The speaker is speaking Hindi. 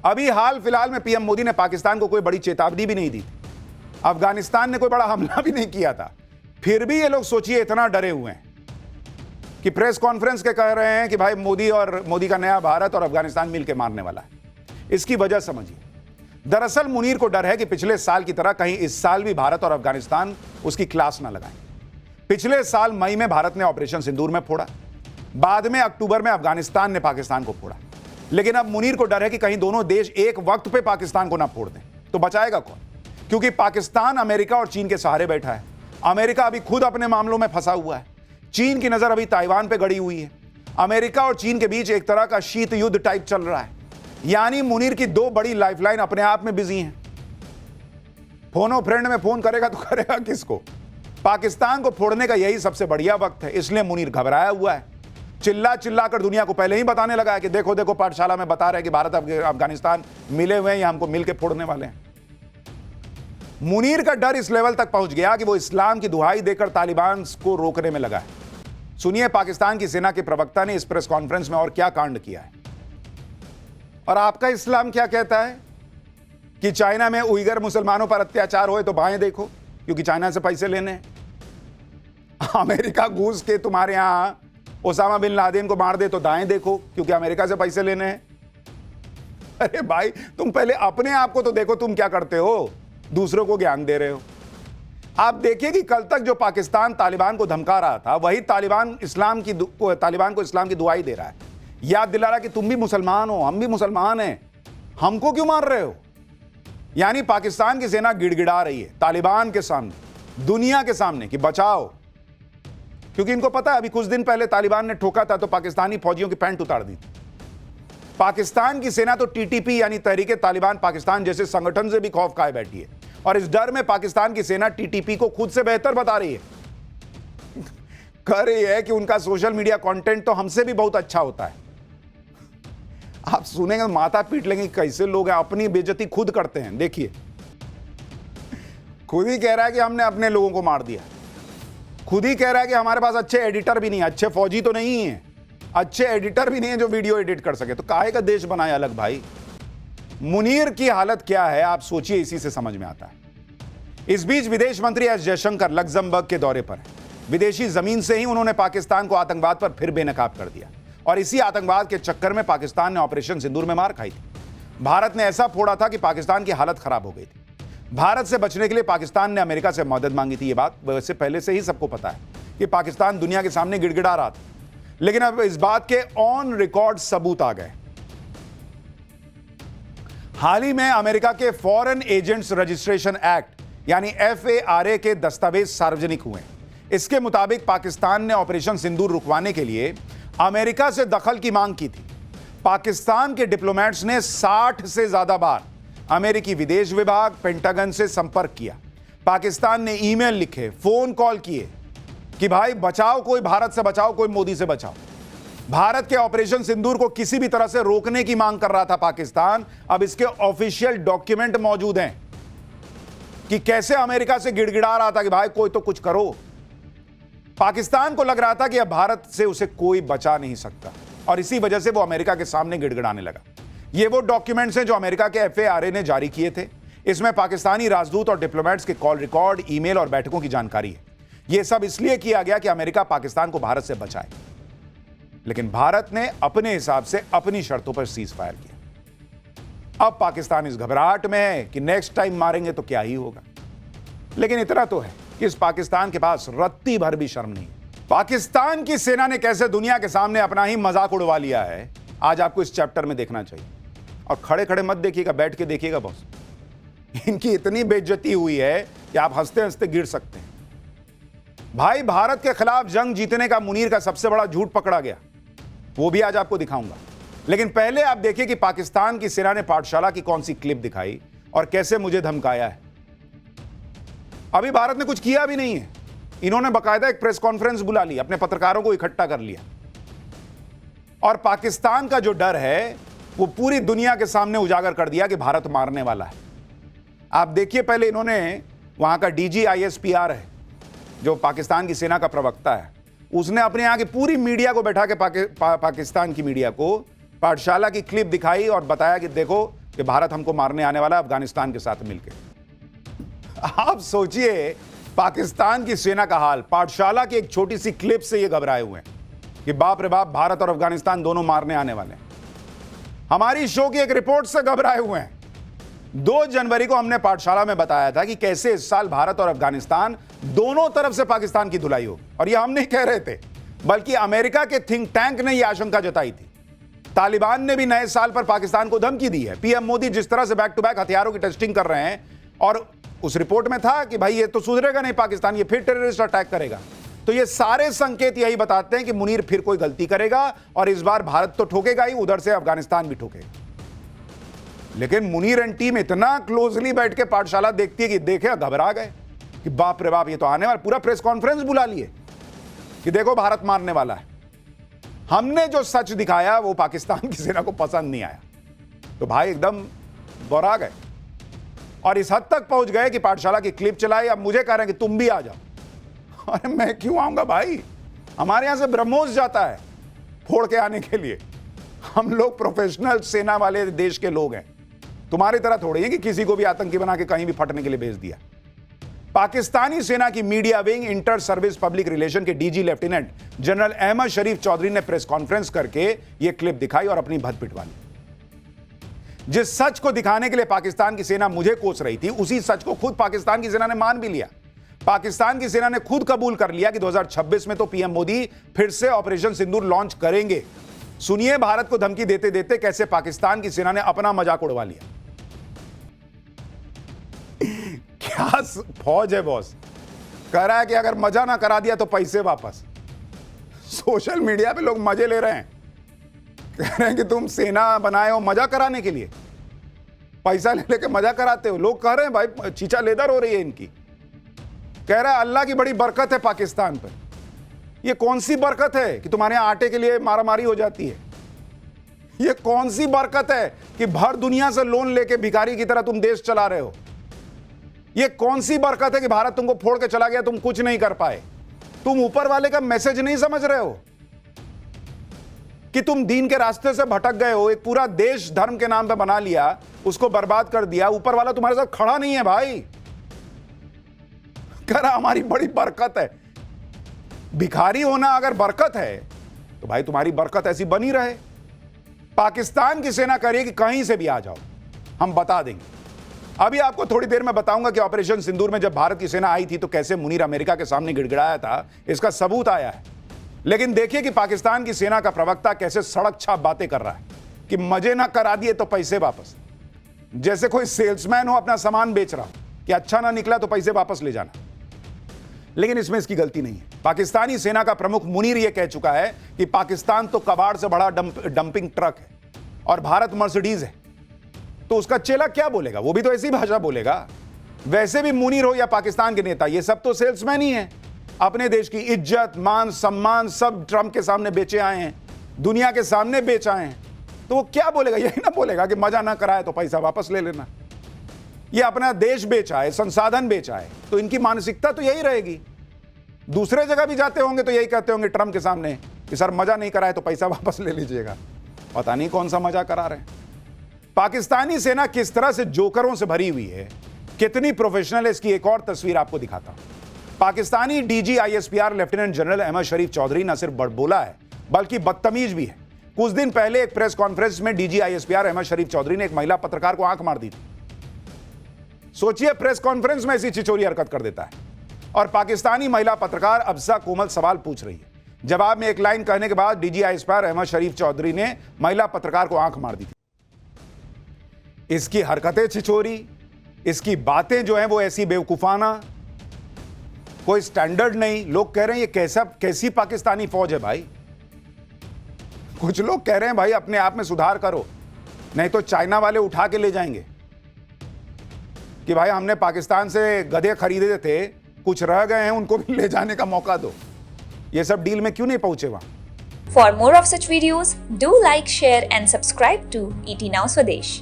अभी हाल फिलहाल में पीएम मोदी ने पाकिस्तान को कोई बड़ी चेतावनी भी नहीं दी थी, अफगानिस्तान ने कोई बड़ा हमला भी नहीं किया था, फिर भी ये लोग सोचिए इतना डरे हुए हैं कि प्रेस कॉन्फ्रेंस के कह रहे हैं कि भाई मोदी का नया भारत और अफगानिस्तान मिलकर मारने वाला है। इसकी वजह समझिए, दरअसल मुनीर को डर है कि पिछले साल की तरह कहीं इस साल भी भारत और अफगानिस्तान उसकी क्लास ना लगाएं। पिछले साल मई में भारत ने ऑपरेशन सिंदूर में फोड़ा, बाद में अक्टूबर में अफगानिस्तान ने पाकिस्तान को फोड़ा, लेकिन अब मुनीर को डर है कि कहीं दोनों देश एक वक्त पे पाकिस्तान को ना फोड़ दें तो बचाएगा कौन? क्योंकि पाकिस्तान अमेरिका और चीन के सहारे बैठा है। अमेरिका अभी खुद अपने मामलों में फंसा हुआ है, चीन की नजर अभी ताइवान पे गड़ी हुई है। अमेरिका और चीन के बीच एक तरह का शीत युद्ध टाइप चल रहा है, यानी मुनीर की दो बड़ी लाइफलाइन अपने आप में बिजी हैं। फोनो फ्रेंड में फोन करेगा तो करेगा किसको? पाकिस्तान को फोड़ने का यही सबसे बढ़िया वक्त है, इसलिए मुनीर घबराया हुआ है। चिल्ला चिल्ला कर दुनिया को पहले ही बताने लगा है कि देखो देखो, पाठशाला में बता रहे हैं कि भारत अफगानिस्तान मिले हुए हैं या हमको मिलकर फोड़ने वाले हैं। मुनीर का डर इस लेवल तक पहुंच गया कि वो इस्लाम की दुहाई देकर तालिबान को रोकने में लगा है। सुनिए पाकिस्तान की सेना के प्रवक्ता ने इस प्रेस कॉन्फ्रेंस में और क्या कांड किया है। और आपका इस्लाम क्या कहता है कि चाइना में उइगर मुसलमानों पर अत्याचार होए तो बाएं देखो, क्योंकि चाइना से पैसे लेने हैं। अमेरिका घुस के तुम्हारे यहां ओसामा बिन लादेन को मार दे तो दाएं देखो, क्योंकि अमेरिका से पैसे लेने हैं। अरे भाई, तुम पहले अपने आप को तो देखो, तुम क्या करते हो, दूसरों को ज्ञान दे रहे हो। आप देखिए कि कल तक जो पाकिस्तान तालिबान को धमका रहा था, वही तालिबान को इस्लाम की दुआई दे रहा है, याद दिला रहा है कि तुम भी मुसलमान हो, हम भी मुसलमान हैं, हमको क्यों मार रहे हो। यानी पाकिस्तान की सेना गिड़गिड़ा रही है तालिबान के सामने, दुनिया के सामने, कि बचाओ। क्योंकि इनको पता है अभी कुछ दिन पहले तालिबान ने ठोका था तो पाकिस्तानी फौजियों की पैंट उतार दी थी। पाकिस्तान की सेना तो टीटीपी यानी तहरीके तालिबान पाकिस्तान जैसे संगठन से भी खौफ खाए बैठी है, और इस डर में पाकिस्तान की सेना टीटीपी को खुद से बेहतर बता रही है। कह रही है कि उनका सोशल मीडिया कंटेंट तो हमसे भी बहुत अच्छा होता है। आप सुनेंगे माथा पीट लेंगे, कैसे लोग हैं, अपनी बेइज्जती खुद करते हैं। देखिए, खुद ही कह रहा है कि हमने अपने लोगों को मार दिया, खुद ही कह रहा है कि हमारे पास अच्छे एडिटर भी नहीं है, अच्छे फौजी तो नहीं है, अच्छे एडिटर भी नहीं है जो वीडियो एडिट कर सके। तो काहे का देश बनाया अलग भाई। मुनीर की हालत क्या है आप सोचिए, इसी से समझ में आता है। इस बीच विदेश मंत्री एस जयशंकर लग्जमबर्ग के दौरे पर हैं। विदेशी जमीन से ही उन्होंने पाकिस्तान को आतंकवाद पर फिर बेनकाब कर दिया, और इसी आतंकवाद के चक्कर में पाकिस्तान ने ऑपरेशन सिंदूर में मार खाई थी। भारत ने ऐसा फोड़ा था कि पाकिस्तान की हालत खराब हो गई थी। भारत से बचने के लिए पाकिस्तान ने अमेरिका से मदद मांगी थी। ये बात वैसे पहले से ही सबको पता है कि पाकिस्तान दुनिया के सामने गिड़गिड़ा रहा था, लेकिन अब इस बात के ऑन रिकॉर्ड सबूत आ गए। हाल ही में अमेरिका के फॉरेन एजेंट्स रजिस्ट्रेशन एक्ट यानी FARA के दस्तावेज सार्वजनिक हुए। इसके मुताबिक पाकिस्तान ने ऑपरेशन सिंदूर रुकवाने के लिए अमेरिका से दखल की मांग की थी। पाकिस्तान के डिप्लोमेट्स ने 60 से ज्यादा बार अमेरिकी विदेश विभाग, पेंटागन से संपर्क किया। पाकिस्तान ने ईमेल लिखे, फोन कॉल किए कि भाई बचाओ, कोई भारत से बचाओ, कोई मोदी से बचाओ। भारत के ऑपरेशन सिंदूर को किसी भी तरह से रोकने की मांग कर रहा था पाकिस्तान। अब इसके ऑफिशियल डॉक्यूमेंट मौजूद हैं कि कैसे अमेरिका से गिड़गिड़ा रहा था कि भाई कोई तो कुछ करो। पाकिस्तान को लग रहा था कि अब भारत से उसे कोई बचा नहीं सकता, और इसी वजह से वो अमेरिका के सामने गिड़गिड़ाने लगा। ये वो डॉक्यूमेंट्स हैं जो अमेरिका के FARA ने जारी किए थे। इसमें पाकिस्तानी राजदूत और डिप्लोमेट्स के कॉल रिकॉर्ड, ईमेल और बैठकों की जानकारी है। यह सब इसलिए किया गया कि अमेरिका पाकिस्तान को भारत से बचाए, लेकिन भारत ने अपने हिसाब से अपनी शर्तों पर सीज फायर किया। अब पाकिस्तान इस घबराहट में है कि नेक्स्ट टाइम मारेंगे तो क्या ही होगा। लेकिन इतना तो है कि इस पाकिस्तान के पास रत्ती भर भी शर्म नहीं। पाकिस्तान की सेना ने कैसे दुनिया के सामने अपना ही मजाक उड़वा लिया है, आज आपको इस चैप्टर में देखना चाहिए। और खड़े खड़े मत देखिएगा, बैठ के देखिएगा बॉस। इनकी इतनी बेइज्जती हुई है कि आप हंसते हंसते गिर सकते हैं। भाई, भारत के खिलाफ जंग जीतने का मुनीर का सबसे बड़ा झूठ पकड़ा गया, वो भी आज आपको दिखाऊंगा। लेकिन पहले आप देखिए कि पाकिस्तान की सेना ने पाठशाला की कौन सी क्लिप दिखाई और कैसे मुझे धमकाया है। अभी भारत ने कुछ किया भी नहीं है, इन्होंने बकायदा एक प्रेस कॉन्फ्रेंस बुला ली, अपने पत्रकारों को इकट्ठा कर लिया, और पाकिस्तान का जो डर है वो पूरी दुनिया के सामने उजागर कर दिया कि भारत मारने वाला है। आप देखिए, पहले इन्होंने वहां का DG ISPR है जो पाकिस्तान की सेना का प्रवक्ता है, उसने अपने यहाँ की पूरी मीडिया को बैठा के पाकिस्तान की मीडिया को पाठशाला की क्लिप दिखाई और बताया कि देखो कि भारत हमको मारने आने वाला है अफगानिस्तान के साथ मिलकर। आप सोचिए पाकिस्तान की सेना का हाल। पाठशाला की एक छोटी सी क्लिप से ये घबराए हुए हैं कि बाप रे बाप, भारत और अफगानिस्तान दोनों मारने आने वाले हैं। हमारी शो की एक रिपोर्ट से घबराए हुए हैं। 2 जनवरी को हमने पाठशाला में बताया था कि कैसे इस साल भारत और अफगानिस्तान दोनों तरफ से पाकिस्तान की धुलाई होगी, और यह हम नहीं कह रहे थे, बल्कि अमेरिका के थिंक टैंक ने यह आशंका जताई थी। तालिबान ने भी नए साल पर पाकिस्तान को धमकी दी है। पीएम मोदी जिस तरह से बैक टू बैक हथियारों की टेस्टिंग कर रहे हैं, और उस रिपोर्ट में था कि भाई ये तो सुधरेगा नहीं पाकिस्तान, ये फिर टेररिस्ट अटैक करेगा। तो ये सारे संकेत यही बताते हैं कि मुनीर फिर कोई गलती करेगा, और इस बार भारत तो ठोकेगा ही, उधर से अफगानिस्तान भी ठोकेगा। लेकिन मुनीर एंड टीम इतना क्लोजली बैठ के पाठशाला देखती है कि देखे घबरा गए कि बाप रे बाप, ये तो आने वाला। पूरा प्रेस कॉन्फ्रेंस बुला लिए कि देखो भारत मारने वाला है। हमने जो सच दिखाया वो पाकिस्तान की सेना को पसंद नहीं आया, तो भाई एकदम बौरा गए, और इस हद तक पहुंच गए कि पाठशाला की क्लिप चलाई। अब मुझे कह रहे हैं कि तुम भी आ जाओ। अरे मैं क्यों आऊंगा भाई, हमारे यहां से ब्रह्मोस जाता है फोड़ के आने के लिए। हम लोग प्रोफेशनल सेना वाले देश के लोग हैं, तुम्हारी तरह थोड़ी है कि किसी को भी आतंकी बना के कहीं भी फटने के लिए भेज दिया। पाकिस्तानी सेना की media wing inter service public relation के DG lieutenant general Ahmed Sharif Chaudhary ने प्रेस कॉन्फ्रेंस करके यह क्लिप दिखाई और अपनी भद पिटवा ली। जिस सच को दिखाने के लिए पाकिस्तान की सेना मुझे कोस रही थी, उसी सच को खुद पाकिस्तान की सेना ने मान भी लिया। पाकिस्तान की सेना ने खुद कबूल कर लिया कि 2026 में तो पीएम मोदी फिर से ऑपरेशन सिंदूर लॉन्च करेंगे। सुनिए भारत को धमकी देते देते कैसे पाकिस्तान की सेना ने अपना मजाक उड़वा लिया। क्या फौज है बॉस, कह रहा है कि अगर मजा ना करा दिया तो पैसे वापस। सोशल मीडिया पे लोग मजे ले रहे हैं, कह रहे हैं कि तुम सेना बनाए हो मजा कराने के लिए, पैसा ले लेके मजा कराते हो। लोग कह रहे हैं भाई चीचा लेदर हो रही है इनकी। कह रहा है अल्लाह की बड़ी बरकत है पाकिस्तान पर। ये कौन सी बरकत है कि तुम्हारे यहां आटे के लिए मारामारी हो जाती है? ये कौन सी बरकत है कि भर दुनिया से लोन लेके भिखारी की तरह तुम देश चला रहे हो? ये कौन सी बरकत है कि भारत तुमको फोड़ के चला गया, तुम कुछ नहीं कर पाए? तुम ऊपर वाले का मैसेज नहीं समझ रहे हो कि तुम दीन के रास्ते से भटक गए हो, एक पूरा देश धर्म के नाम पे बना लिया, उसको बर्बाद कर दिया। ऊपर वाला तुम्हारे साथ खड़ा नहीं है भाई। कह रहा हमारी बड़ी बरकत है। भिखारी होना अगर बरकत है तो भाई तुम्हारी बरकत ऐसी बनी रहे। पाकिस्तान की सेना कह रही है कि कहीं से भी आ जाओ, हम बता देंगे। अभी आपको थोड़ी देर में बताऊंगा कि ऑपरेशन सिंदूर में जब भारत की सेना आई थी तो कैसे मुनीर अमेरिका के सामने गिड़गिड़ाया था, इसका सबूत आया है। लेकिन देखिए कि पाकिस्तान की सेना का प्रवक्ता कैसे सड़क छाप बातें कर रहा है कि मजे ना करा दिए तो पैसे वापस। जैसे कोई सेल्समैन हो, अपना सामान बेच रहा हो कि अच्छा ना निकला तो पैसे वापस ले जाना। लेकिन इसमें इसकी गलती नहीं है। पाकिस्तानी सेना का प्रमुख मुनीर यह कह चुका है कि पाकिस्तान तो कबाड़ से बड़ा डंपिंग ट्रक है और भारत मर्सिडीज है। तो उसका चेला क्या बोलेगा? वो भी तो ऐसी भाषा बोलेगा। वैसे भी मुनीर हो या पाकिस्तान के नेता, ये सब तो सेल्समैन ही हैं। अपने देश की इज्जत, मान, सम्मान सब ट्रंप के सामने बेचे आए हैं, दुनिया के सामने बेच आए हैं। तो वो क्या बोलेगा? यही ना बोलेगा कि मजा ना कराए तो पैसा वापस ले लेना। ये अपना देश बेचा है, संसाधन बेचा है, तो इनकी मानसिकता तो यही रहेगी। दूसरे जगह भी जाते होंगे तो यही कहते होंगे ट्रंप के सामने कि सर मजा नहीं कराए तो पैसा वापस ले लीजिएगा। पता नहीं कौन सा मजा करा रहे हैं। पाकिस्तानी सेना किस तरह से जोकरों से भरी हुई है, कितनी प्रोफेशनल है, इसकी एक और तस्वीर आपको दिखाता हूं। Pakistani DG ISPR lieutenant general Ahmed Sharif Chaudhry न सिर्फ बड़बोला है बल्कि बदतमीज भी है। कुछ दिन पहले एक प्रेस कॉन्फ्रेंस में डीजी आईएसपीआर अहमद शरीफ चौधरी ने एक महिला पत्रकार को आंख मार दी थी। सोचिए, प्रेस कॉन्फ्रेंस में ऐसी छिछोरी हरकत कर देता है। और पाकिस्तानी महिला पत्रकार अफसा कोमल सवाल पूछ रही है। जवाब में एक लाइन कहने के बाद डीजी आईएसपीआर अहमद शरीफ चौधरी ने महिला पत्रकार को आंख मार दी थी। इसकी हरकतें छिछोरी, इसकी बातें जो हैं वो ऐसी बेवकूफाना, कोई स्टैंडर्ड नहीं। लोग कह रहे हैं ये कैसी पाकिस्तानी फौज है भाई। कुछ लोग कह रहे हैं भाई अपने आप में सुधार करो, नहीं तो चाइना वाले उठा के ले जाएंगे कि भाई हमने पाकिस्तान से गधे खरीदे थे, कुछ रह गए हैं, उनको भी ले जाने का मौका दो। ये सब डील में क्यों नहीं पहुंचे वहां? For more of such videos, do like, share and subscribe to ET Now Swadesh.